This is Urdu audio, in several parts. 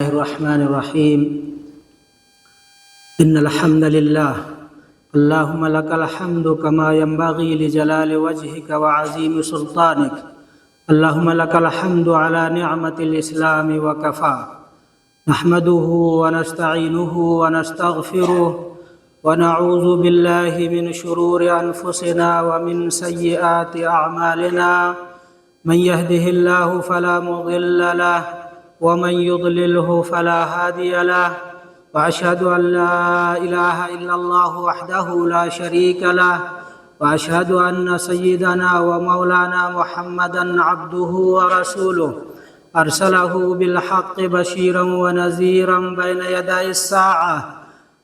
الرحمن الرحيم إن الحمد لله اللهم لك الحمد كما ينبغي لجلال وجهك وعظيم سلطانك اللهم لك الحمد على نعمة الإسلام وكفى نحمده ونستعينه ونستغفره ونعوذ بالله من شرور أنفسنا ومن سيئات أعمالنا من يهده الله فلا مضل له ومن يضلله فلا هادي له وأشهد أن لا إله إلا الله وحده لا شريك له وأشهد أن سيدنا ومولانا محمدًا عبده ورسوله أرسله بالحق بشيرا ونذيرا بين يدي الساعة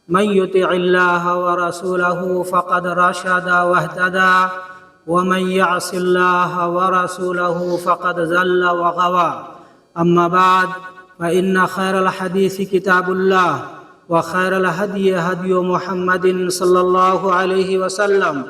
من يطع الله ورسوله فقد رشد واهتدى ومن يعص الله ورسوله فقد ضل وغوى أما بعد فإن خير الحديث كتاب الله وخير الهدي هدي محمد صلى الله عليه وسلم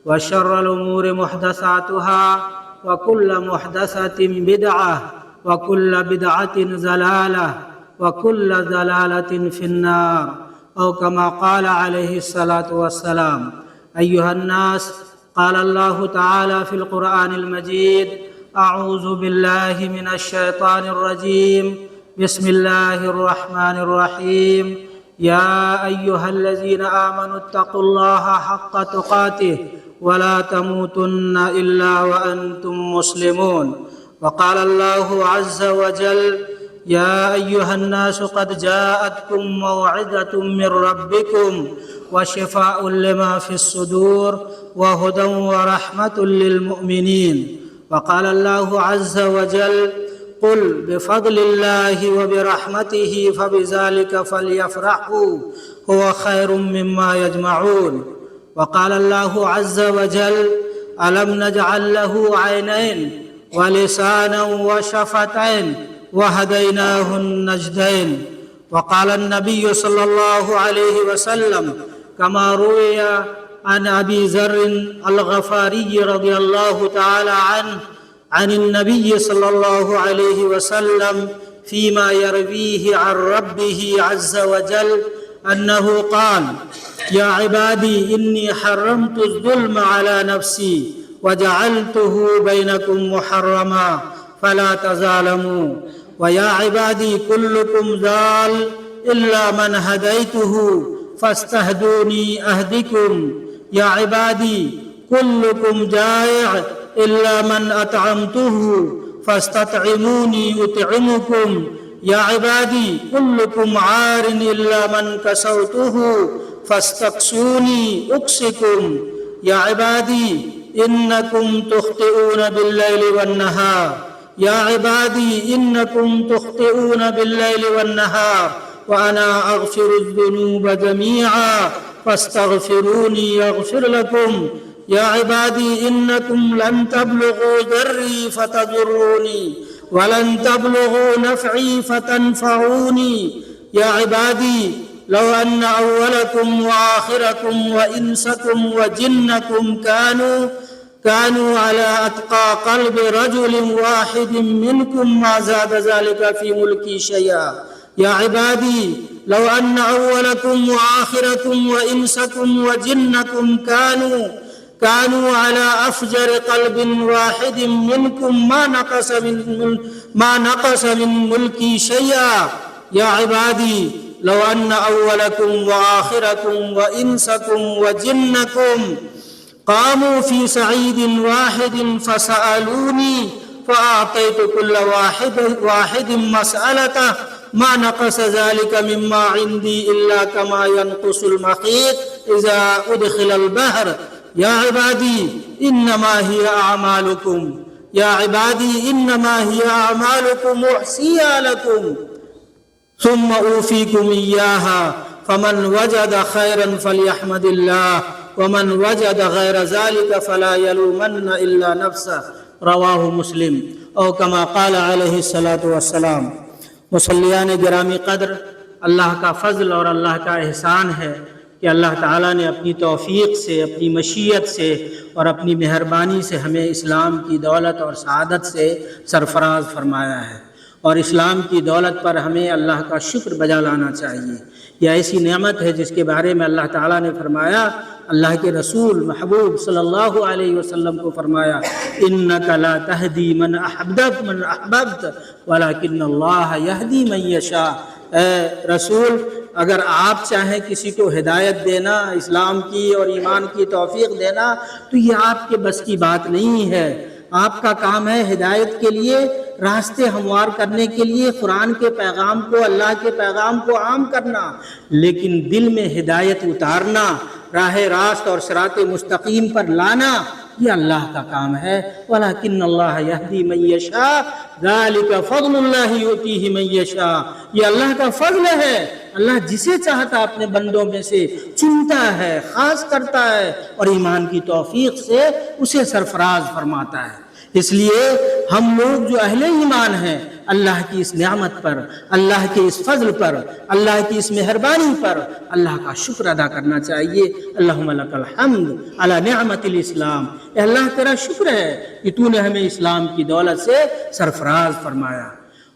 وشر الأمور محدثاتها وكل محدثة بدعة وكل بدعة ضلالة وكل ضلالة في النار أو كما قال عليه الصلاة والسلام أيها الناس قال الله تعالى في القرآن المجيد أعوذ بالله من الشيطان الرجيم بسم الله الرحمن الرحيم يا أيها الذين آمنوا اتقوا الله حق تقاته ولا تموتن إلا وأنتم مسلمون وقال الله عز وجل يا أيها الناس قد جاءتكم موعظة من ربكم وشفاء لما في الصدور وهدى ورحمة للمؤمنين وقال الله عز وجل قل بفضل الله وبرحمته فبذلك فليفرحوا هو خير مما يجمعون وقال الله عز وجل ألم نجعل له عينين ولسانا وشفتين وهديناه النجدين وقال النبي صلى الله عليه وسلم كما روي عن أبي ذر الغفاري رضي الله تعالى عنه عن النبي صلى الله عليه وسلم فيما يرويه عن ربه عز وجل أنه قال يا عبادي إني حرمت الظلم على نفسي وجعلته بينكم محرما فلا تظالموا ويا عبادي كلكم ضال إلا من هديته فاستهدوني أهدكم يا عبادي كلكم جائع إلا من أطعمته فاستطعموني أطعمكم يا عبادي كلكم عار إلا من كسوته فاستكسوني أكسكم يا عبادي إنكم تخطئون بالليل والنهار يا عبادي إنكم تخطئون بالليل والنهار وأنا أغفر الذنوب جميعا فاستغفروني يغفر لكم يا عبادي إنكم لن تبلغوا ضري فتضروني ولن تبلغوا نفعي فتنفعوني يا عبادي لو أن أولكم وآخركم وإنسكم وجنكم كانوا على أتقى قلب رجل واحد منكم ما زاد ذلك في ملكي شيئا يا عبادي لو أن أولكم وآخركم وإنسكم وجنكم كانوا على أفجر قلب واحد منكم ما نقص من ملكي شيئا يا عبادي لو أن أولكم وآخركم وإنسكم وجنكم قاموا في صعيد واحد فسألوني فأعطيت كل واحد مسألته ما نقص ذلك مما عندي إلا كما ينقص المخيط إذا أدخل البحر يا عبادي إنما هي أعمالكم يا عبادي إنما هي أعمالكم أحصيها لكم ثم أوفيكم إياها فمن وجد خيرا فليحمد الله ومن وجد غير ذلك فلا يلومن إلا نفسه رواه مسلم او كما قال علیہ الصلاۃ والسلام۔ مصلیان گرامی قدر، اللہ کا فضل اور اللہ کا احسان ہے کہ اللہ تعالیٰ نے اپنی توفیق سے، اپنی مشیت سے اور اپنی مہربانی سے ہمیں اسلام کی دولت اور سعادت سے سرفراز فرمایا ہے، اور اسلام کی دولت پر ہمیں اللہ کا شکر بجا لانا چاہیے۔ یہ ایسی نعمت ہے جس کے بارے میں اللہ تعالیٰ نے فرمایا، اللہ کے رسول محبوب صلی اللہ علیہ وسلم کو فرمایا، اِنَّكَ لَا تَهْدِي مَنْ أَحْبَبْتَ وَلَكِنَّ اللَّهَ يَهْدِي مَنْ يَشَاءُ۔ اے رسول، اگر آپ چاہیں کسی کو ہدایت دینا، اسلام کی اور ایمان کی توفیق دینا، تو یہ آپ کے بس کی بات نہیں ہے۔ آپ کا کام ہے ہدایت کے لیے، راستے ہموار کرنے کے لیے قرآن کے پیغام کو، اللہ کے پیغام کو عام کرنا، لیکن دل میں ہدایت اتارنا، راہ راست اور صراط مستقیم پر لانا، یہ اللہ کا کام ہے۔ وَلَكِنَّ اللَّهَ يَهْدِي مَن يَشَاءُ ذَلِكَ فَضْلُ اللَّهِ يُؤْتِيهِ مَن يَشَاءُ۔ یہ اللہ کا فضل ہے، اللہ جسے چاہتا اپنے بندوں میں سے چنتا ہے، خاص کرتا ہے، اور ایمان کی توفیق سے اسے سرفراز فرماتا ہے۔ اس لیے ہم لوگ جو اہل ایمان ہیں، اللہ کی اس نعمت پر، اللہ کے اس فضل پر، اللہ کی اس مہربانی پر اللہ کا شکر ادا کرنا چاہیے۔ اللہم لک الحمد علی نعمت الاسلام۔ اے اللہ تیرا شکر ہے کہ تو نے ہمیں اسلام کی دولت سے سرفراز فرمایا۔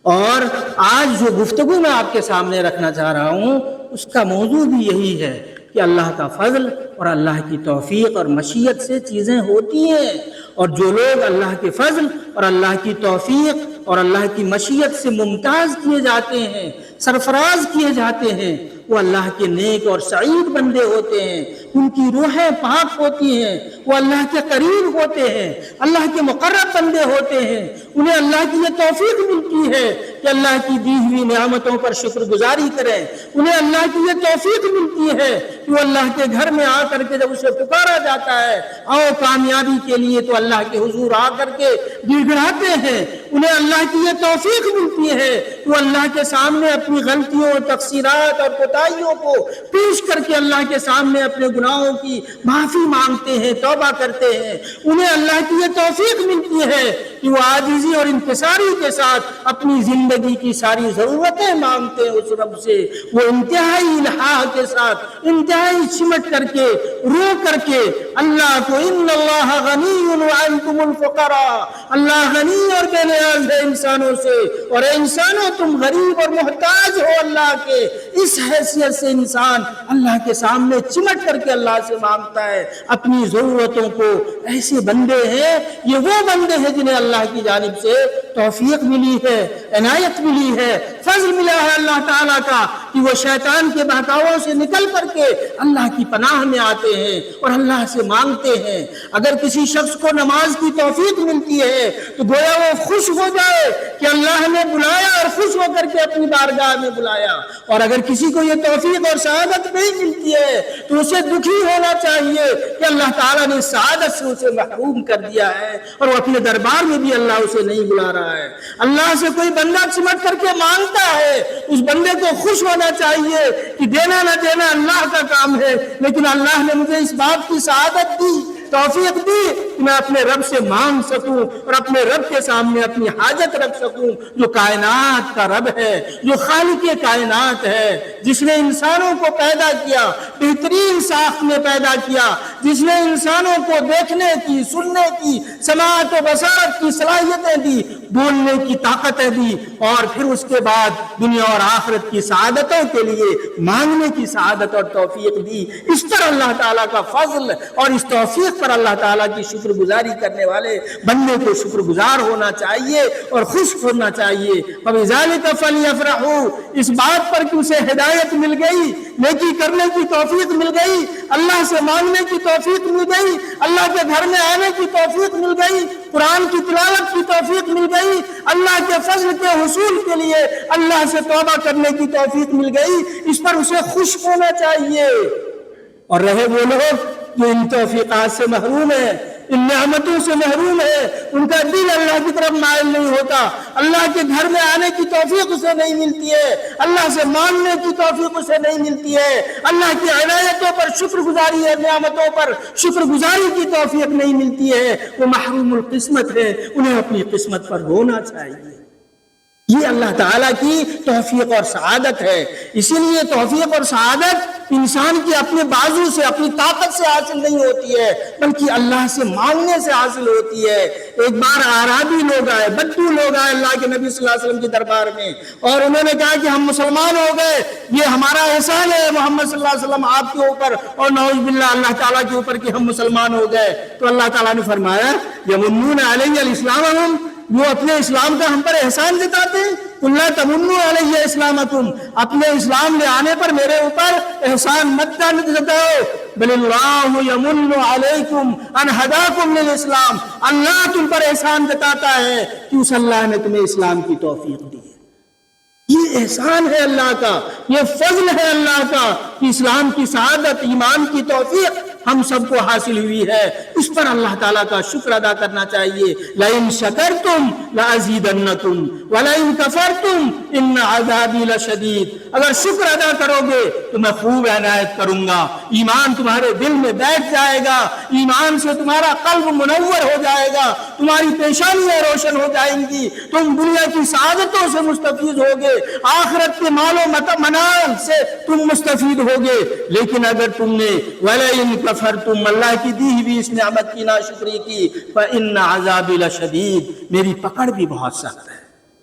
اور آج جو گفتگو میں آپ کے سامنے رکھنا چاہ رہا ہوں، اس کا موضوع بھی یہی ہے کہ اللہ کا فضل اور اللہ کی توفیق اور مشیت سے چیزیں ہوتی ہیں، اور جو لوگ اللہ کے فضل اور اللہ کی توفیق اور اللہ کی مشیت سے ممتاز کیے جاتے ہیں، سرفراز کیے جاتے ہیں، وہ اللہ کے نیک اور سعید بندے ہوتے ہیں، ان کی روحیں پاک ہوتی ہیں، وہ اللہ کے قریب ہوتے ہیں، اللہ کے مقرب بندے ہوتے ہیں، انہیں اللہ کی یہ توفیق ملتی ہے کہ اللہ کی دی ہوئی نعمتوں پر شکر گزاری کریں، انہیں اللہ کی یہ توفیق ملتی ہے کہ وہ اللہ کے گھر میں آ کر کے جب اسے پکارا جاتا ہے، آؤ کامیابی کے لیے، تو اللہ کے حضور آ کر کے گڑ گڑاتے ہیں۔ انہیں اللہ کی یہ توفیق ملتی ہے کہ وہ اللہ کے سامنے اپنی غلطیوں، تقصیرات اور کوتاہیوں کو پیش کر کے اللہ کے سامنے اپنے گناہوں کی معافی مانگتے ہیں، توبہ کرتے ہیں۔ انہیں اللہ کی یہ توفیق ملتی ہے کہ وہ عاجزی اور انکساری کے ساتھ اپنی زندگی کی ساری ضرورتیں مانگتے ہیں اس رب سے۔ وہ انتہائی الحاح کے ساتھ، انتہائی چمٹ کر کے، رو کر کے اللہ کو، ان اللہ غنی وانتم الفقراء، اللہ غنی اور بے نیاز ہے انسانوں سے، اور اے انسانوں تم غریب اور محتاج ہو اللہ کے۔ اس حیثیت سے انسان اللہ کے سامنے چمٹ کر کے اللہ سے مانگتا ہے اپنی ضرورتوں کو۔ ایسے بندے ہیں، یہ وہ بندے ہیں جنہیں اللہ کی جانب سے توفیق ملی ہے، عنایت ملی ہے، فضل ملا ہے اللہ تعالیٰ کا کہ وہ شیطان کے بہکاووں سے نکل کر کے اللہ کی پناہ میں آتے ہیں اور اللہ سے مانگتے ہیں۔ اگر کسی شخص کو نماز کی توفیق ملتی ہے تو گویا وہ خوش ہو جائے کہ اللہ نے بلایا اور خوش ہو کر کے اپنی بارگاہ میں بلایا، اور اگر کسی کو یہ توفیق اور سعادت نہیں ملتی ہے تو اسے دکھی ہونا چاہیے کہ اللہ تعالیٰ نے سعادت سے اسے محروم کر دیا ہے اور وہ اپنے دربار میں بھی اللہ اسے نہیں بلا رہا ہے۔ اللہ سے کوئی بندہ چمٹ کر کے مانگتا ہے، اس بندے کو خوش ہونا چاہیے کہ دینا نہ دینا اللہ کا کام ہے، لیکن اللہ نے مجھے اس بات کی سعادت دی، توفیق دی کہ میں اپنے رب سے مانگ سکوں اور اپنے رب کے سامنے اپنی حاجت رکھ سکوں، جو کائنات کا رب ہے، جو خالق کائنات ہے، جس نے انسانوں کو پیدا کیا، بہترین ساخت میں پیدا کیا، جس نے انسانوں کو دیکھنے کی، سننے کی، سماعت و بصارت کی صلاحیتیں دی، بولنے کی طاقتیں دی، اور پھر اس کے بعد دنیا اور آخرت کی سعادتوں کے لیے مانگنے کی سعادت اور توفیق دی۔ اس پر اللہ تعالیٰ کا فضل اور اس توفیق پر اللہ تعالیٰ کی شکر گزاری کرنے والے بندے کو شکر گزار ہونا چاہیے اور خوش ہونا چاہیے۔ وَبِذَلِكَ فَلْيَفْرَحُوا، اس بات پر کہ اسے ہدایت مل گئی، نیکی کرنے کی توفیق مل گئی، اللہ سے مانگنے کی توفیق مل گئی، اللہ کے گھر میں آنے کی توفیق مل گئی، قرآن کی تلاوت کی توفیق مل گئی، اللہ کے فضل کے حصول کے لیے اللہ سے توبہ کرنے کی توفیق مل گئی، اس پر اسے خوش ہونا چاہیے۔ اور رہے وہ لوگ جو ان توفیقات سے محروم ہیں، ان نعمتوں سے محروم ہے، ان کا دل اللہ کی طرف مائل نہیں ہوتا، اللہ کے گھر میں آنے کی توفیق اسے نہیں ملتی ہے، اللہ سے مانگنے کی توفیق اسے نہیں ملتی ہے، اللہ کی عنایتوں پر شکر گزاری ہے، نعمتوں پر شکر گزاری کی توفیق نہیں ملتی ہے، وہ محروم القسمت ہے، انہیں اپنی قسمت پر رونا چاہیے۔ یہ اللہ تعالیٰ کی توفیق اور سعادت ہے۔ اسی لیے توفیق اور سعادت انسان کی اپنے بازو سے، اپنی طاقت سے حاصل نہیں ہوتی ہے، بلکہ اللہ سے مانگنے سے حاصل ہوتی ہے۔ ایک بار اعرابی لوگ آئے، بدو لوگ آئے اللہ کے نبی صلی اللہ علیہ وسلم کی دربار میں، اور انہوں نے کہا کہ ہم مسلمان ہو گئے، یہ ہمارا احسان ہے محمد صلی اللہ علیہ وسلم آپ کے اوپر اور نعوذ باللہ اللہ تعالیٰ کے اوپر کہ ہم مسلمان ہو گئے۔ تو اللہ تعالیٰ نے فرمایا یمنون علی الاسلام، وہ اپنے اسلام کا ہم پر احسان جتاتے ہیں۔ قل لا تمنوا علی اسلامکم، اپنے اسلام لے آنے پر میرے اوپر احسان مت جتاؤ، بل اللہ یمن علیکم ان ہداکم للاسلام، اللہ تم پر احسان جتاتا ہے کہ اس اللہ نے تمہیں اسلام کی توفیق دی ہے۔ یہ احسان ہے اللہ کا، یہ فضل ہے اللہ کا کہ اسلام کی سعادت، ایمان کی توفیق ہم سب کو حاصل ہوئی ہے۔ اس پر اللہ تعالیٰ کا شکر ادا کرنا چاہیے۔ لَإِن شَكَرْتُمْ لَأَزِيدَنَّكُمْ وَلَئِن كَفَرْتُمْ إِنَّ عَذَابِي لَشَدِيدٌ، اگر شکر ادا کرو گے تو میں خوب عنایت کروں گا، ایمان تمہارے دل میں بیٹھ جائے گا، ایمان سے تمہارا قلب منور ہو جائے گا، تمہاری پیشانیاں روشن ہو جائیں گی، تم دنیا کی سعادتوں سے مستفید ہوگے، آخرت کے مال و منال سے تم مستفید ہوگے۔ لیکن اگر تم نے وَلَئِن كَفَرْتُمْ اللہ کی دی ہوئی اس نعمت کی ناشکری کی، فَإِنَّ عَذَابِي لَشَدِيدٌ میری پکڑ بھی بہت سخت ہے۔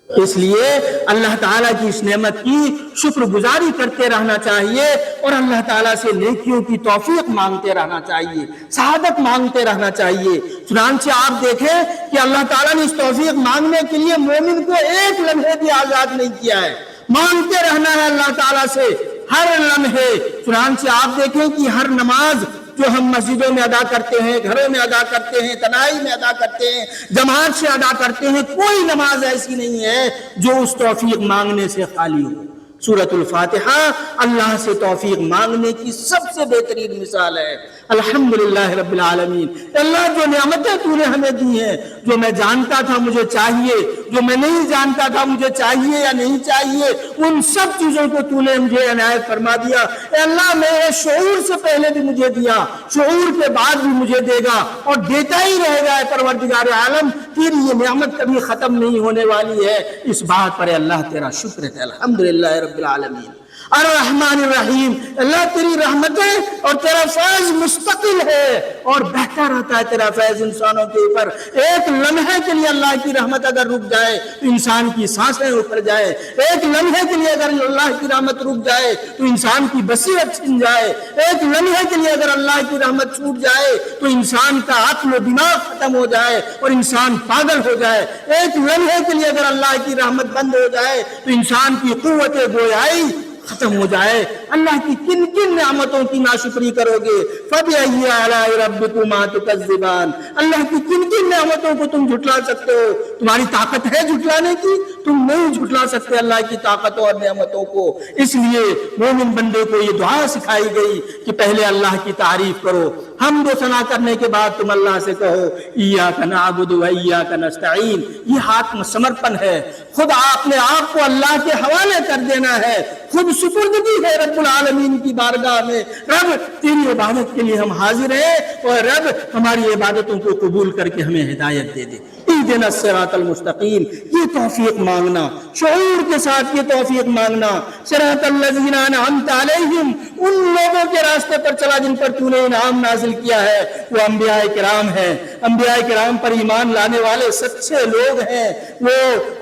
اس لیے اللہ تعالیٰ کی اس نعمت کی شکر گزاری کرتے رہنا چاہیے اور اللہ تعالیٰ سے نیکیوں کی توفیق مانگتے رہنا چاہیے، سعادت مانگتے رہنا چاہیے۔ چنانچہ آپ دیکھیں کہ اللہ تعالیٰ نے اس توفیق مانگنے کے لیے مومن کو ایک لمحے بھی آزاد نہیں کیا ہے، مانگتے رہنا ہے اللہ تعالیٰ سے ہر لمحے۔ چنانچہ آپ دیکھیں کہ ہر نماز جو ہم مسجدوں میں ادا کرتے ہیں، گھروں میں ادا کرتے ہیں، تنہائی میں ادا کرتے ہیں، جماعت سے ادا کرتے ہیں، کوئی نماز ایسی نہیں ہے جو اس توفیق مانگنے سے خالی ہو۔ سورۃ الفاتحہ اللہ سے توفیق مانگنے کی سب سے بہترین مثال ہے۔ الحمدللہ رب العالمین، اللہ جو نعمتیں تو نے ہمیں دی ہیں، جو میں جانتا تھا مجھے چاہیے، جو میں نہیں جانتا تھا مجھے چاہیے یا نہیں چاہیے، ان سب چیزوں کو تو نے مجھے عنایت فرما دیا۔ اے اللہ میرے شعور سے پہلے بھی مجھے دیا، شعور کے بعد بھی مجھے دے گا اور دیتا ہی رہے گا۔ پروردگار عالم تیری یہ نعمت کبھی ختم نہیں ہونے والی ہے، اس بات پر اللہ تیرا شکر ہے۔ الحمدللہ رب العالمین الرحمن الرحیم، اللہ تیری رحمتیں اور تیرا فیض مستقل ہے اور بہتا رہتا ہے تیرا فیض انسانوں کے اوپر۔ ایک لمحے کے لیے اللہ کی رحمت اگر رک جائے تو انسان کی سانسیں اکھڑ جائے، ایک لمحے کے لیے اگر اللہ کی رحمت رک جائے تو انسان کی بصیرت چھن جائے، ایک لمحے کے لیے اگر اللہ کی رحمت چھوٹ جائے تو انسان کا عقل و دماغ ختم ہو جائے اور انسان پاگل ہو جائے، ایک لمحے کے لیے اگر اللہ کی رحمت بند ہو جائے تو انسان کی قوت گویائی ختم ہو جائے۔ اللہ کی کن کن نعمتوں کی ناشکری کرو گے؟ فَبِأَيِّ آلَاءِ رَبِّكُمَا تُكَذِّبَانِ، اللہ کی کن کن نعمتوں کو تم جھٹلا سکتے ہو؟ تمہاری طاقت ہے جھٹلانے کی؟ تم نہیں جھٹلا سکتے اللہ کی طاقتوں اور نعمتوں کو۔ اس لیے مومن بندے کو یہ دعا سکھائی گئی کہ پہلے اللہ کی تعریف کرو، حمد و ثنا کرنے کے بعد تم اللہ سے کہو ایاک نعبد و ایاک نستعین۔ یہ آتم سمرپن ہے، خود اپنے آپ کو اللہ کے حوالے کر دینا ہے، خود سپردگی ہے رب العالمین کی بارگاہ میں۔ رب تیری عبادت کے لیے ہم حاضر ہیں اور رب ہماری عبادتوں کو قبول کر کے ہمیں ہدایت دے دے۔ اہدنا الصراط المستقیم، یہ توفیق مانگنا، شعور کے ساتھ یہ توفیق مانگنا۔ صراط الذین انعمت علیہم، ان لوگوں کے راستے پر چلا جن پر تو نے انعام نازل کیا ہے، وہ انبیاء کرام ہیں۔ انبیاء کرام پر ایمان لانے والے سچے لوگ ہیں، وہ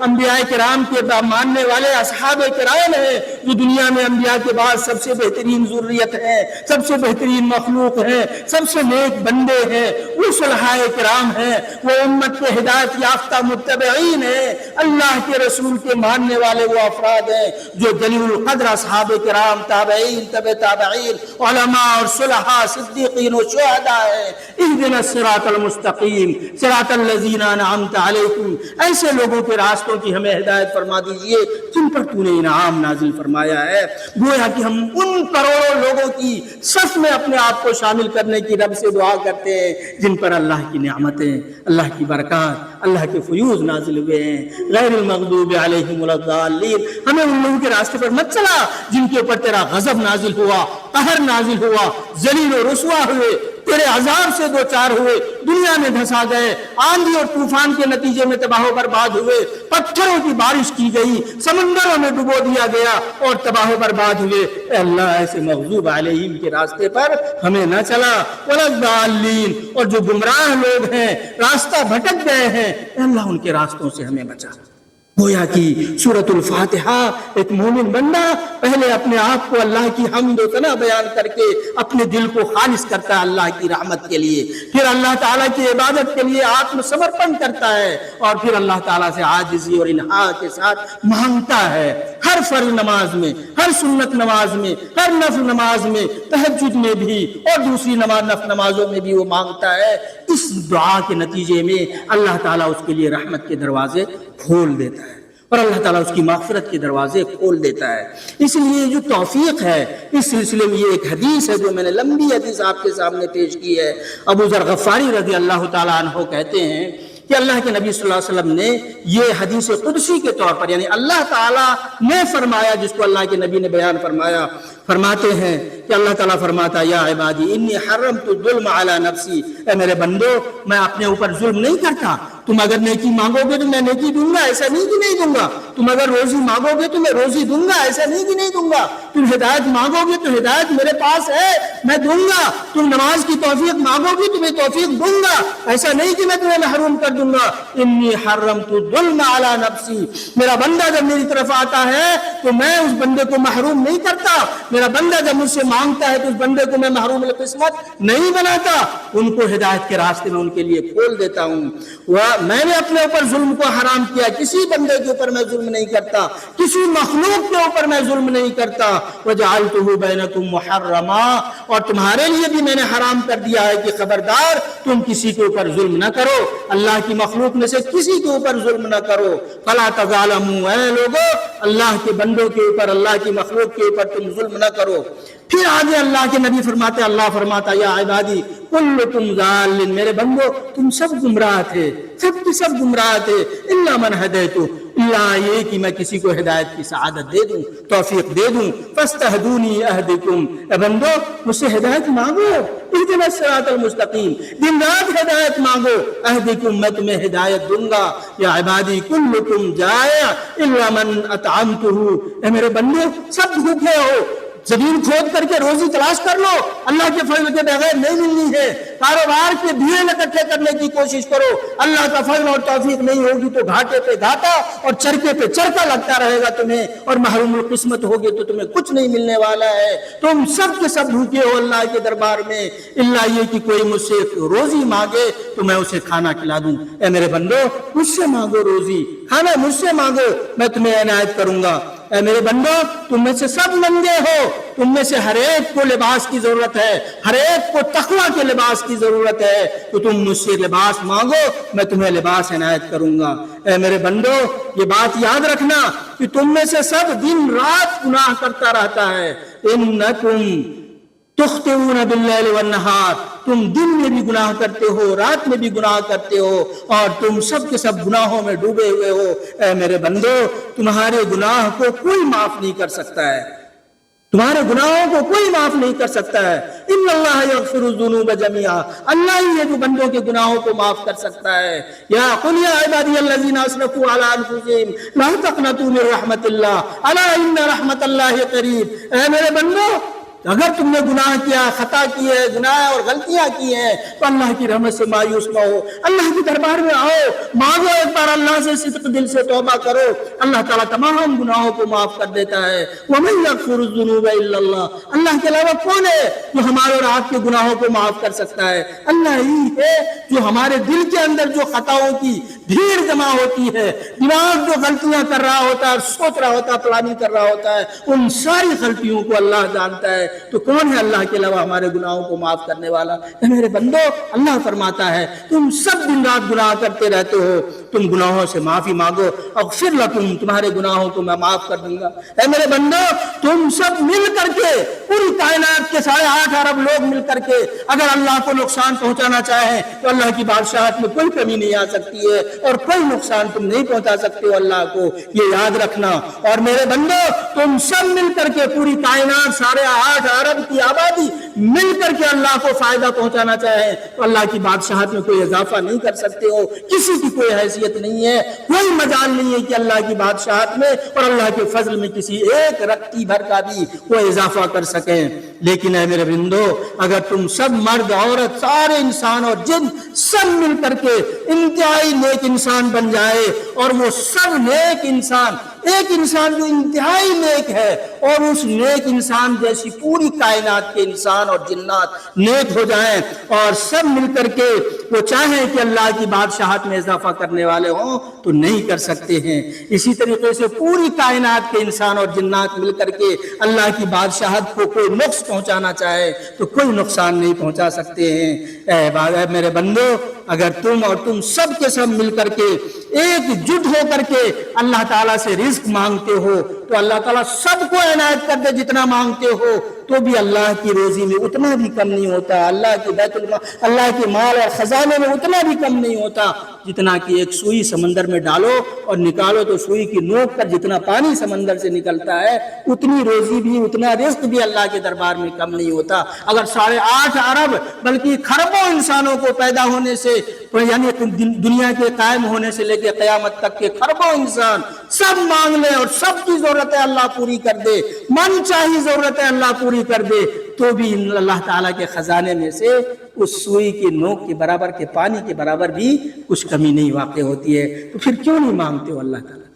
انبیاء کرام کے ماننے والے اصحاب کرام ہیں جو دنیا میں انبیاء کے بعد سب سے بہترین ذریت ہیں، سب سے بہترین مخلوق ہیں، سب سے نیک بندے ہیں، وہ صلحاء کرام ہیں، وہ امت کے ہدایت یافتہ متبعین ہیں، اللہ کے رسول کے ماننے والے وہ افراد ہیں جو جلیل القدر اصحاب کرام، تابعین، تبع تابعین، علماء اور صلحاء، صدیقین و شہداء ہیں۔ اہدنا الصراط المستقیم صراط الذین انعمت علیہم، ایسے لوگوں کے راستوں کی ہمیں ہدایت فرما دیجئے جن پر تو نے انعام نازل فرمایا ہے۔ گویا کہ ہم ان کروڑوں لوگوں کی صف میں اپنے آپ کو شامل کرنے کی رب سے دعا کرتے ہیں جن پر اللہ کی نعمتیں، اللہ کی برکات، اللہ کے فیوز نازل ہوئے ہیں۔ غیر المغضوب علیہم ولا الضالین، ہمیں ان لوگوں کے راستے پر مت چلا جن کے اوپر تیرا غضب نازل ہوا، قہر نازل ہوا، ذلیل و رسوا ہوئے، تیرے عذاب سے دو چار ہوئے، دنیا میں دھسا گئے، آندھی اور طوفان کے نتیجے میں تباہ و برباد ہوئے، پتھروں کی بارش کی گئی، سمندروں میں ڈبو دیا گیا اور تباہ و برباد ہوئے۔ اے اللہ ایسے مغضوب علیہم کے راستے پر ہمیں نہ چلا، ولا الضالین، اور جو گمراہ لوگ ہیں، راستہ بھٹک گئے ہیں، اے اللہ ان کے راستوں سے ہمیں بچا۔ گویا کہ سورۃ الفاتحہ ایک مومن بندہ پہلے اپنے آپ کو اللہ کی حمد و ثنا بیان کر کے اپنے دل کو خالص کرتا ہے اللہ کی رحمت کے لیے، پھر اللہ تعالیٰ کی عبادت کے لیے آتم سمرپن کرتا ہے، اور پھر اللہ تعالیٰ سے عاجزی اور انہا کے ساتھ مانگتا ہے۔ ہر فرض نماز میں، ہر سنت نماز میں، ہر نفل نماز میں، تہجد میں بھی اور دوسری نفل نمازوں میں بھی وہ مانگتا ہے۔ اس دعا کے نتیجے میں اللہ تعالیٰ اس کے لیے رحمت کے دروازے کھول دیتا ہے اور اللہ تعالیٰ اس کی مغفرت کے دروازے کھول دیتا ہے۔ اس لیے جو توفیق ہے، اس سلسلے میں یہ ایک حدیث ہے جو میں نے لمبی حدیث آپ کے سامنے پیش کی ہے۔ ابو ذر غفاری رضی اللہ تعالیٰ عنہ کہتے ہیں کہ اللہ کے نبی صلی اللہ علیہ وسلم نے یہ حدیث قدسی کے طور پر، یعنی اللہ تعالیٰ نے فرمایا جس کو اللہ کے نبی نے بیان فرمایا، فرماتے ہیں کہ اللہ تعالیٰ فرماتا یا عبادی انی حرمت الظلم علی نفسی، اے میرے بندو میں اپنے اوپر ظلم نہیں کرتا، تم اگر نیکی مانگو گے تو میں نیکی دوں گا، ایسا نہیں کہ نہیں دوں گا، تم اگر روزی مانگو گے تو میں روزی دوں گا، ایسا نہیں کہ نہیں دوں گا، تم ہدایت مانگو گے تو ہدایت میرے پاس ہے میں دوں گا، تم نماز کی توفیق مانگو گے تو میں توفیق دوں گا، ایسا نہیں کہ میں تمہیں محروم کر دوں گا۔ انی حرمت الظلم علی نفسی، میرا بندہ جب میری طرف آتا ہے تو میں اس بندے کو محروم نہیں کرتا، میرا بندہ جب مجھ سے مانگتا ہے تو اس بندے کو میں محروم القسمت نہیں بناتا، ان کو ہدایت کے راستے میں ان کے لیے کھول دیتا ہوں۔ میں نے اپنے اوپر ظلم کو حرام کیا، کسی بندے کے اوپر میں ظلم نہیں کرتا، کسی مخلوق کے اوپر میں ظلم نہیں کرتا۔ وجعلتہ بینکم محرما، اور تمہارے لیے بھی میں نے حرام کر دیا ہے کہ خبردار تم کسی کے اوپر ظلم نہ کرو، اللہ کی مخلوق میں سے کسی کے اوپر ظلم نہ کرو۔ فلا تظالموا، اے لوگو اللہ کے بندوں کے اوپر، اللہ کی مخلوق کے اوپر تم ظلم نہ کرو۔ پھر آگے اللہ کے نبی فرماتے، اللہ فرماتا یا عبادی کلکم ضال، میرے بندو تم سب گمراہ تھے، سب کی سب گمراہ تھے، الا من ہدیتہ، اللہ یہ کہ میں کسی کو ہدایت کی سعادت دے دوں، توفیق دے دوں۔ فاستہدونی اہدکم، اے بندو مجھ سے ہدایت مانگو، اہدنا الصراط المستقیم، دن رات ہدایت مانگو، اہدکم میں تمہیں ہدایت دوں گا۔ یا عبادی کلکم جائع الا من اطعمتہ، اے میرے بندو سب بھوکے ہو، زمین کھود کر کے روزی تلاش کر لو، اللہ کے فضل کے بغیر نہیں ملنی ہے، کاروبار کے بھیڑ اکٹھے کرنے کی کوشش کرو، اللہ کا فضل اور توفیق نہیں ہوگی تو گھاٹے پہ گھاٹا اور چرکے پہ چرکا لگتا رہے گا تمہیں، اور محروم القسمت ہوگی تو تمہیں کچھ نہیں ملنے والا ہے۔ تم سب کے سب بھوکے ہو اللہ کے دربار میں، اللہ یہ کہ کوئی مجھ سے روزی مانگے تو میں اسے کھانا کھلا دوں۔ اے میرے بندو مجھ سے مانگو روزی، کھانا مجھ سے مانگو، میں تمہیں عنایت کروں گا۔ اے میرے بندو تم میں سے سب ننگے ہو، تم میں سے ہر ایک کو لباس کی ضرورت ہے، ہر ایک کو تقویٰ کے لباس کی ضرورت ہے، تو تم مجھ سے لباس مانگو میں تمہیں لباس عنایت کروں گا۔ اے میرے بندو یہ بات یاد رکھنا کہ تم میں سے سب دن رات گناہ کرتا رہتا ہے، انکم تخطئون باللیل والنہار، تم دن میں بھی گناہ کرتے ہو، رات میں بھی گناہ کرتے ہو، اور تم سب کے سب گناہوں میں ڈوبے ہوئے ہو۔ اے میرے بندو تمہارے گناہ کو کوئی معاف نہیں کر سکتا ہے، تمہارے گناہوں کو کوئی معاف نہیں کر سکتا ہے۔ ان اللہ یغفر الذنوب جميعا، اللہ ہی ہے جو بندوں کے گناہوں کو معاف کر سکتا ہے۔ یا قل یا عبادی الذین اسرفوا علی انفسہم لا تقنطوا من رحمت اللہ الا ان رحمت اللہ قریب، اے میرے بندو اگر تم نے گناہ کیا، خطا کی ہے، گناہ اور غلطیاں کی ہیں تو اللہ کی رحمت سے مایوس نہ ہو، اللہ کے دربار میں آؤ، مانگو ایک بار اللہ سے، صدق دل سے توبہ کرو، اللہ تعالیٰ تمام گناہوں کو معاف کر دیتا ہے۔ وَمَن يَغْفِرُ الذُّنُوبَ إِلَّا اللَّهُ، اللہ کے علاوہ کون ہے جو ہمارے اور آپ کے گناہوں کو معاف کر سکتا ہے؟ اللہ ہی ہے جو ہمارے دل کے اندر جو خطاؤں کی بھیڑ جمع ہوتی ہے، دماغ جو غلطیاں کر رہا ہوتا ہے، سوچ رہا ہوتا ہے، پلاننگ کر رہا ہوتا ہے، ان ساری غلطیوں کو اللہ جانتا ہے۔ تو کون ہے اللہ کے علاوہ ہمارے گناہوں کو معاف کرنے والا؟ اے میرے بندو اللہ فرماتا ہے تم سب دن رات گناہ کرتے رہتے ہو، تم گناہوں سے معافی مانگو، اغفر لکم، تمہارے گناہوں کو میں معاف کر دوں گا۔ اے میرے بندو تم سب مل کر کے، پوری کائنات کے 8.5 ارب لوگ مل کر کے اگر اللہ کو نقصان پہنچانا چاہیں تو اللہ کی بادشاہت میں کوئی کمی نہیں آ سکتی ہے، اور کوئی نقصان تم نہیں پہنچا سکتے ہو اللہ کو، یہ یاد رکھنا۔ اور میرے بندو تم سب مل کر کے پوری کائنات 8.5 ارب کی آبادی مل کر کے اللہ کو فائدہ پہنچانا چاہیں تو اللہ کی بادشاہت میں کوئی اضافہ نہیں کر سکتے ہو، کسی کی کوئی حیثیت نہیں ہے، کوئی مجال نہیں ہے کہ اللہ کی بادشاہت میں اور اللہ کے فضل میں کسی ایک رتی بھر کا بھی کوئی اضافہ کر سکیں۔ لیکن اے میرے بندو، اگر تم سب مرد عورت سارے انسان اور جن سب مل کر کے انتہائی نیک انسان بن جائے اور وہ سب نیک انسان، ایک انسان جو انتہائی نیک ہے اور اس نیک انسان جیسی پوری کائنات کے انسان اور جنات نیک ہو جائیں اور سب مل کر کے وہ چاہیں کہ اللہ کی بادشاہت میں اضافہ کرنے والے ہوں تو نہیں کر سکتے ہیں۔ اسی طریقے سے پوری کائنات کے انسان اور جنات مل کر کے اللہ کی بادشاہت کو کوئی نقص پہنچانا چاہے تو کوئی نقصان نہیں پہنچا سکتے ہیں۔ اے میرے بندو، اگر تم اور تم سب کے سب مل کر کے ایک جٹ ہو کر کے اللہ تعالیٰ سے رزق مانگتے ہو تو اللہ تعالیٰ سب کو عنایت کر دے، جتنا مانگتے ہو تو بھی اللہ کی روزی میں اتنا بھی کم نہیں ہوتا، اللہ کی بیت المال، اللہ کے مال اور خزانے میں اتنا بھی کم نہیں ہوتا جتنا کہ ایک سوئی سمندر میں ڈالو اور نکالو تو سوئی کی نوک پر جتنا پانی سمندر سے نکلتا ہے اتنی روزی بھی، اتنا رزق بھی اللہ کے دربار میں کم نہیں ہوتا۔ اگر 8.5 ارب بلکہ خربوں انسانوں کو پیدا ہونے سے، یعنی دنیا کے قائم ہونے سے لے کے قیامت تک کے خربوں انسان سب مانگ لے اور سب کی ضرورتیں اللہ پوری کر دے، من چاہی ضرورتیں اللہ پوری کر دے، تو بھی اللہ تعالیٰ کے خزانے میں سے اس سوئی کی نوک کے برابر کے پانی کے برابر بھی کچھ کمی نہیں واقع ہوتی ہے۔ تو پھر کیوں نہیں مانگتے ہو اللہ تعالیٰ؟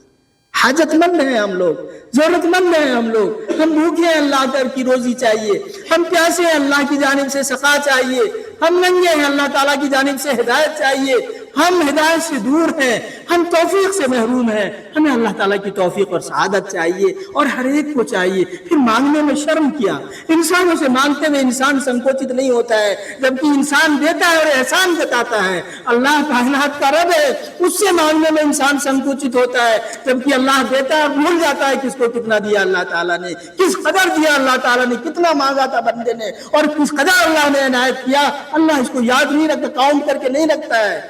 حاجت مند ہیں ہم لوگ، ضرورت مند ہیں ہم لوگ، ہم بھوکے ہیں، اللہ کی روزی چاہیے، ہم پیاسے ہیں، اللہ کی جانب سے سخا چاہیے، ہم ننگے ہیں، اللہ تعالیٰ کی جانب سے ہدایت چاہیے، ہم ہدایت سے دور ہیں، ہم توفیق سے محروم ہیں، ہمیں اللہ تعالیٰ کی توفیق اور سعادت چاہیے اور ہر ایک کو چاہیے۔ پھر مانگنے میں شرم کیا؟ انسانوں سے مانگتے ہوئے انسان سنکوچت نہیں ہوتا ہے، جبکہ انسان دیتا ہے اور احسان جتاتا ہے۔ اللہ کائنات کا رب ہے، اس سے مانگنے میں انسان سنکوچت ہوتا ہے، جبکہ اللہ دیتا ہے اور بھول جاتا ہے کس کو کتنا دیا اللہ تعالیٰ نے، کس قدر دیا اللہ تعالیٰ نے، کتنا مانگا تھا بندے نے اور کس قدر اللہ نے عنایت کیا، اللہ اس کو یاد نہیں رکھتا، کاؤنٹ کر کے نہیں رکھتا ہے۔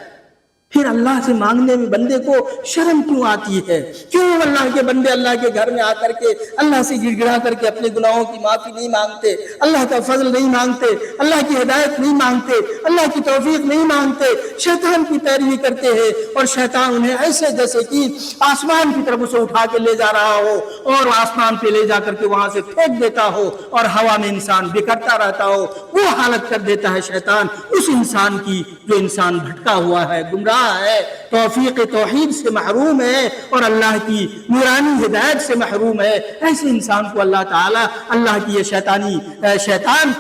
پھر اللہ سے مانگنے میں بندے کو شرم کیوں آتی ہے؟ کیوں اللہ کے بندے اللہ کے گھر میں آ کر کے اللہ سے گڑ گڑا کر کے اپنے گناہوں کی معافی نہیں مانگتے، اللہ کا فضل نہیں مانگتے، اللہ کی ہدایت نہیں مانگتے، اللہ کی توفیق نہیں مانگتے، شیطان کی پیروی کرتے ہیں اور شیطان انہیں ایسے جیسے کہ آسمان کی طرف اسے اٹھا کے لے جا رہا ہو اور آسمان پہ لے جا کر کے وہاں سے پھینک دیتا ہو اور ہوا میں انسان بکھرتا رہتا ہو، وہ حالت کر دیتا ہے شیطان اس انسان کی جو انسان بھٹکا ہوا ہے، گمراہ ہے، توفیق توحید سے محروم ہے اور اللہ کی نورانی ہدایت سے محروم ہے۔ ایسے انسان کو اللہ تعالیٰ، اللہ کی یہ شیطان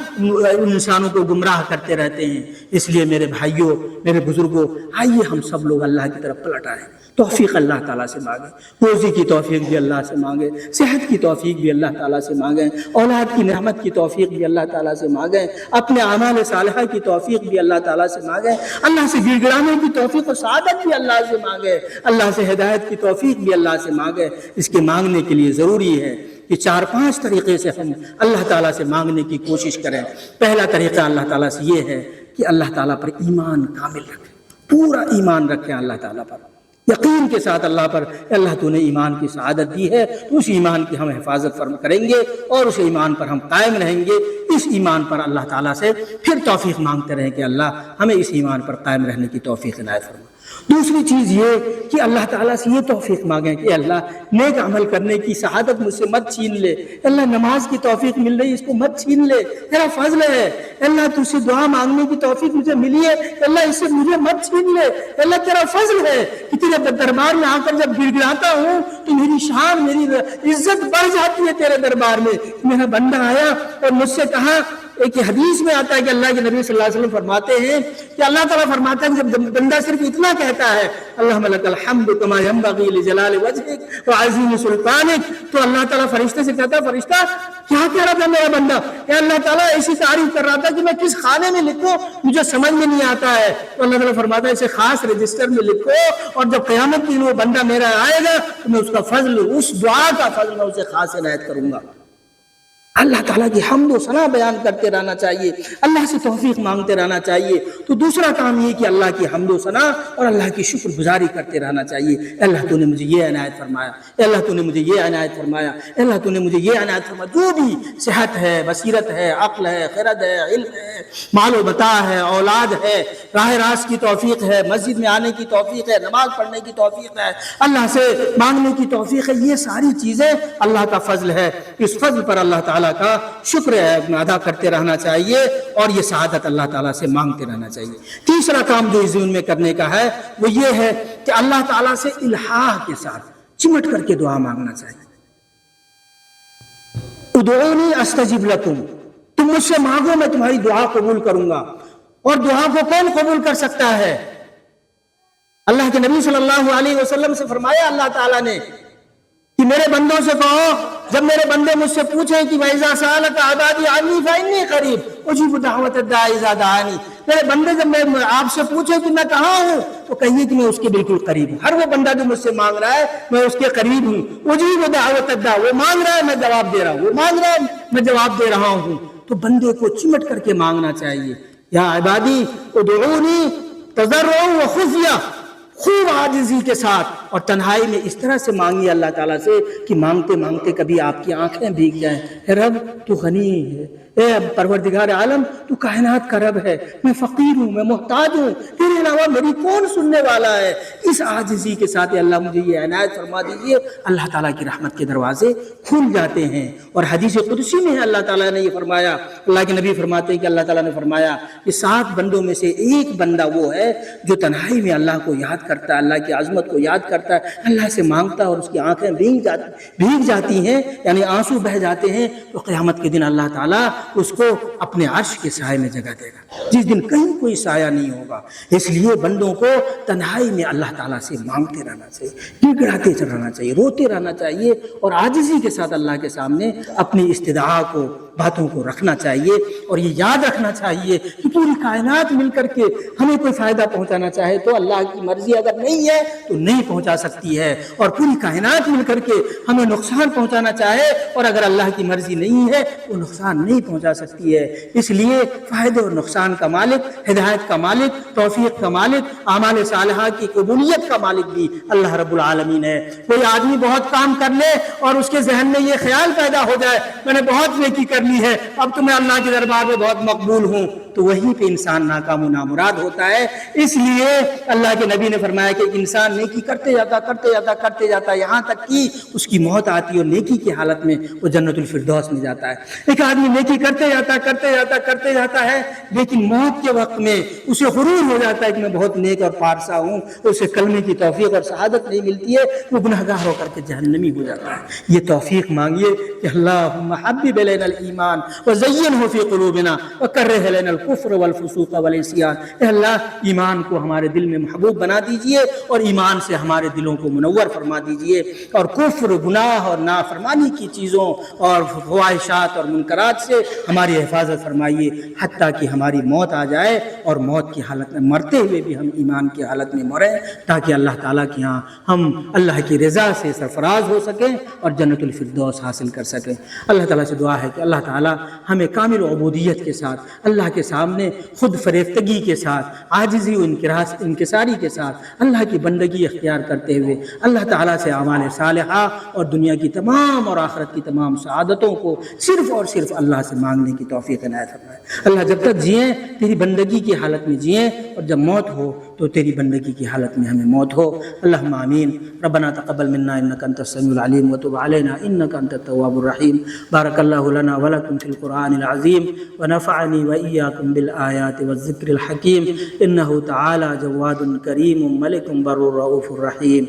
انسانوں کو گمراہ کرتے رہتے ہیں۔ اس لیے میرے بھائیوں، میرے بزرگوں، آئیے ہم سب لوگ اللہ کی طرف پلٹ آئیں، توفیق اللہ تعالیٰ سے مانگیں، روزی کی توفیق بھی اللہ سے مانگیں، صحت کی توفیق بھی اللہ تعالیٰ سے مانگیں، اولاد کی نعمت کی توفیق بھی اللہ تعالیٰ سے مانگیں، اپنے اعمال صالحہ کی توفیق بھی اللہ تعالیٰ سے مانگیں، اللہ سے گڑ گڑانے کی توفیق و سعادت بھی اللہ سے مانگیں، اللہ سے ہدایت کی توفیق بھی اللہ سے مانگیں۔ اس کے مانگنے کے لیے ضروری ہے کہ 4-5 طریقے سے ہم اللہ تعالیٰ سے مانگنے کی کوشش کریں۔ پہلا طریقہ اللہ تعالیٰ سے یہ ہے کہ اللہ تعالیٰ پر ایمان کامل رکھیں، پورا ایمان رکھیں اللہ تعالیٰ پر، یقین کے ساتھ اللہ پر، اللہ تو نے ایمان کی سعادت دی ہے تو اس ایمان کی ہم حفاظت کریں گے اور اس ایمان پر ہم قائم رہیں گے۔ اس ایمان پر اللہ تعالیٰ سے پھر توفیق مانگتے رہیں کہ اللہ ہمیں اس ایمان پر قائم رہنے کی توفیق عنایت فرما۔ دوسری چیز یہ کہ اللہ تعالیٰ سے یہ توفیق مانگیں کہ اللہ نیک عمل کرنے کی سعادت مجھ سے مت چھین لے، اللہ نماز کی توفیق مل رہی اس کو مت چھین لے، تیرا فضل ہے، اللہ تجھ سے دعا مانگنے کی توفیق مجھے ملی ہے، اللہ اس سے مجھے مت چھین لے، اللہ تیرا فضل ہے کہ تیرے دربار میں آ کر جب گڑ گڑاتا ہوں تو میری شان، میری عزت بڑھ جاتی ہے تیرے دربار میں۔ میرا بندہ آیا اور مجھ سے کہا، ایک حدیث میں آتا ہے کہ اللہ کے نبی صلی اللہ علیہ وسلم فرماتے ہیں کہ اللہ تعالیٰ فرماتا ہے کہ جب بندہ صرف اتنا کہتا ہے اللہم لک الحمد کما ینبغی لجلال وجہک وعظیم سلطانک، تو اللہ تعالیٰ فرشتے سے کہتا ہے، فرشتہ کیا کہہ رہا تھا میرا بندہ؟ کہ اللہ تعالیٰ ایسی تعریف کر رہا تھا کہ میں کس خانے میں لکھوں مجھے سمجھ میں نہیں آتا ہے۔ تو اللہ تعالیٰ فرماتا ہے اسے خاص رجسٹر میں لکھو اور جب قیامت کے دن وہ بندہ میرا آئے گا تو میں اس کا فضل، اس دعا کا فضل میں اسے خاص عنایت کروں گا۔ اللہ تعالیٰ کی حمد و ثنا بیان کرتے رہنا چاہیے، اللہ سے توفیق مانگتے رہنا چاہیے۔ تو دوسرا کام یہ کہ اللہ کی حمد و ثنا اور اللہ کی شکر گزاری کرتے رہنا چاہیے۔ اے اللہ تو نے مجھے یہ عنایت فرمایا، اے اللہ تو نے مجھے یہ عنایت فرمایا، اے اللہ تو نے مجھے یہ عنایت فرمایا۔ جو بھی صحت ہے، بصیرت ہے، عقل ہے، خرد ہے، علم ہے، مال و متاع ہے، اولاد ہے، راہ راست کی توفیق ہے، مسجد میں آنے کی توفیق ہے، نماز پڑھنے کی توفیق ہے، اللہ سے مانگنے کی توفیق ہے، یہ ساری چیزیں اللہ کا فضل ہے۔ اس فضل پر اللہ تعالیٰ کا شکر ادا کرتے رہنا چاہیے اور یہ سعادت اللہ تعالیٰ سے مانگتے رہنا چاہیے۔ تیسرا کام جو اس دن میں کرنے کا ہے وہ یہ ہے کہ اللہ تعالیٰ سے الحاح کے ساتھ چمٹ کر کے دعا مانگنا چاہیے۔ ادعونی استجب لکم، تم مجھ سے مانگو میں تمہاری دعا قبول کروں گا۔ اور دعا کو کون قبول کر سکتا ہے؟ اللہ کے نبی صلی اللہ علیہ وسلم سے فرمایا اللہ تعالیٰ نے کہ میرے بندوں سے کہو، جب میرے بندے مجھ سے پوچھیں کہ وَإِذَا سَأَلَكَ عِبَادِي عَنِّي فَإِنِّي قَرِيبٌ أُجِيبُ دَعْوَةَ الدَّاعِ إِذَا دَعَانِ، میرے بندے جب آپ سے پوچھیں کہ میں کہاں ہوں تو کہیے کہ میں اس کے بالکل قریب ہوں۔ ہر وہ بندہ جو مجھ سے مانگ رہا ہے میں اس کے قریب ہوں۔ أُجِيبُ دَعْوَةَ الدَّاعِ، وہ مانگ رہا ہے میں جواب دے رہا ہوں، وہ مانگ رہا ہے میں جواب دے رہا ہوں۔ تو بندے کو چمٹ کر کے مانگنا چاہیے۔ یا عبادی ادعونی تضرعا وخفیہ، خوب عاجزی کے ساتھ اور تنہائی میں اس طرح سے مانگیے اللہ تعالیٰ سے کہ مانگتے مانگتے کبھی آپ کی آنکھیں بھیگ جائیں۔ اے رب تو غنی ہے، اے پروردگار عالم تو کائنات کا رب ہے، میں فقیر ہوں، میں محتاج ہوں، تیرے علاوہ میری کون سننے والا ہے۔ اس عاجزی کے ساتھ اللہ مجھے یہ عنایت فرما دیجیے، اللہ تعالیٰ کی رحمت کے دروازے کھل جاتے ہیں۔ اور حدیث قدسی میں اللہ تعالیٰ نے یہ فرمایا، اللہ کے نبی فرماتے ہیں کہ اللہ تعالیٰ نے فرمایا کہ 7 بندوں میں سے ایک بندہ وہ ہے جو تنہائی میں اللہ کو یاد کرتا ہے، اللہ کی عظمت کو یاد کرتا ہے، اللہ سے مانگتا ہے اور اس کی آنکھیں بھیگ جاتی ہیں، یعنی آنسو بہہ جاتے ہیں، تو قیامت کے دن اللہ تعالیٰ اس کو اپنے عرش کے سائے میں جگہ دے گا، جس دن کہیں کوئی سایہ نہیں ہوگا۔ اس لیے بندوں کو تنہائی میں اللہ تعالیٰ سے مانگتے رہنا چاہیے، گڑگڑاتے رہنا چاہیے، روتے رہنا چاہیے اور عاجزی کے ساتھ اللہ کے سامنے اپنی استدعا کو، باتوں کو رکھنا چاہیے۔ اور یہ یاد رکھنا چاہیے کہ پوری کائنات مل کر کے ہمیں کوئی فائدہ پہنچانا چاہے تو اللہ کی مرضی اگر نہیں ہے تو نہیں پہنچا سکتی ہے، اور پوری کائنات مل کر کے ہمیں نقصان پہنچانا چاہے اور اگر اللہ کی مرضی نہیں ہے تو نقصان نہیں پہنچا سکتی ہے۔ اس لیے فائدے اور نقصان کا مالک، ہدایت کا مالک، توفیق کا مالک، اعمال صالحہ کی قبولیت کا مالک بھی اللہ رب العالمین ہے۔ کوئی آدمی بہت کام کر لے اور اس کے ذہن میں یہ خیال پیدا ہو جائے میں نے بہت نیکی کر لی ہے، اب تو میں اللہ کے دربار میں بہت مقبول ہوں، تو وہیں پہ انسان ناکام و نامراد ہوتا ہے۔ اس لیے اللہ کے نبی نے فرمایا کہ انسان نیکی کرتے جاتا یہاں تک کہ اس کی موت آتی اور نیکی کی حالت میں وہ جنت الفردوس میں جاتا ہے۔ ایک آدمی نیکی کرتے جاتا ہے لیکن موت کے وقت میں اسے غرور ہو جاتا ہے کہ میں بہت نیک اور پارسا ہوں، اسے کلمے کی توفیق اور شہادت نہیں ملتی ہے، وہ گناہگار ہو کر کے جہنمی ہو جاتا ہے۔ یہ توفیق مانگیے کہ اللہم حبب الینا الایمان وزینہ فی قلوبنا وکرہ الینا الکفر والفسوق والعصیان۔ اے اللہ ایمان کو ہمارے دل میں محبوب بنا دیجئے اور ایمان سے ہمارے دلوں کو منور فرما دیجئے، اور کفر، گناہ اور نافرمانی کی چیزوں اور خواہشات اور منکرات سے ہماری حفاظت فرمائیے حتیٰ کہ ہماری موت آ جائے اور موت کی حالت میں مرتے ہوئے بھی ہم ایمان کی حالت میں مریں، تاکہ اللہ تعالیٰ کے ہاں ہم اللہ کی رضا سے سرفراز ہو سکیں اور جنت الفردوس حاصل کر سکیں۔ اللہ تعالیٰ سے دعا ہے کہ اللہ تعالیٰ ہمیں کامل عبودیت کے ساتھ، اللہ کے سامنے خود فریفتگی کے ساتھ، عاجزی و انکساری کے ساتھ اللہ کی بندگی اختیار کرتے ہوئے اللہ تعالیٰ سے اعمال صالحہ اور دنیا کی تمام اور آخرت کی تمام سعادتوں کو صرف اور صرف اللہ سے مانگنے کی توفیق عنایت فرمائے۔ اللہ جب تک جئیں تیری بندگی کی حالت میں جئیں، اور جب موت ہو تو تیری بندگی کی حالت میں ہمیں موت ہو۔ اللہم آمین۔ ربنا تقبل منا انک انت السمیع العلیم وتب علینا انک انت التواب الرحیم۔ بارک اللہ لنا ولکم فی القرآن العظیم ونفعنی وإیاکم بالآیات والذکر الحکیم، انہ تعالی جواد کریم ملک بر رؤوف الرحیم۔